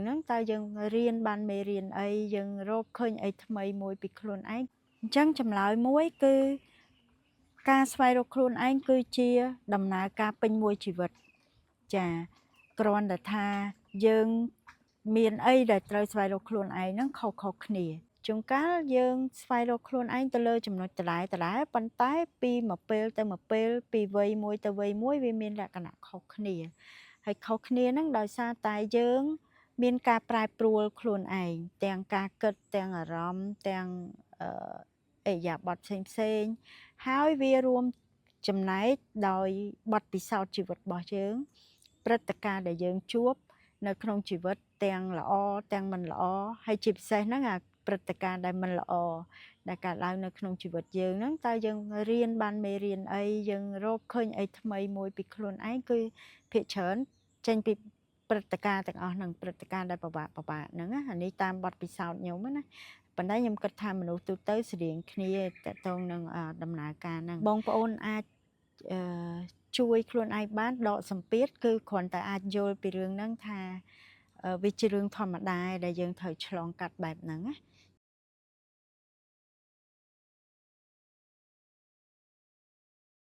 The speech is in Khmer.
Nắng ta dừng riêng ban mê riêng ấy dừng rộp khơi ấy thầm ấy mùi bị khuôn anh chẳng chầm lại muối cứ ca xoay rô khuôn anh cứ chia đầm ná ca pênh mùi chỉ vật chà còn đã tha dừng miền ấy đã trời xoay rô khuôn anh nó khâu khâu khỉ chúng cá dừng xoay rô khuôn anh ta lơ chầm nói ta lại bắn tái pi mà pê pi vây mùi ta vây mùi vì miền là cả nạ khâu khỉ hay khâu khỉ nó đòi xa tài dừng miền ca prai pruol khuôn anh tèng ca cất tèng ở rõm tèng dạ bọt xemហើយវារួមចំណែកដោយបទពិសោធន៍ជីវិតរបស់យើងព្រឹត្តិការណ៍ដែលយើងជួបនៅក្នុងជីវិតទាំងល្អទាំងមិនល្អហើយជាពិសេសហ្នឹងអាព្រឹត្តិការណ៍ដែលមិនល្អដែលកើតឡើងនៅក្នុងជីវិតយើងហ្នឹងតើយើងរៀនបានមេរៀនអីយើងរកឃើញអីថ្មីមួយពីខ្លួនឯងគឺភាគច្រើនចេញពីព្រឹត្តិការណ៍ទាំងអស់ហ្នឹងព្រឹត្តិការណ៍ដែលពិបាកហ្នឹងអានេះតាមបទពិសោធន៍ខ្ញុំណាប៉ុន្តែខ្ញុំគិតថាមនុស្សទូទៅស្រដៀងគ្នាតកតងនឹងដំណើរការហ្នឹងបងប្អូនអាចជួយខ្លួនឯងបានដកសម្ពាធគឺគ្រាន់តែអាចយល់ពីរឿងហ្នឹងថាវាជារឿងធម្មតាដែលយើងត្រូវឆ្លងកាត់បែបហ្នឹងណា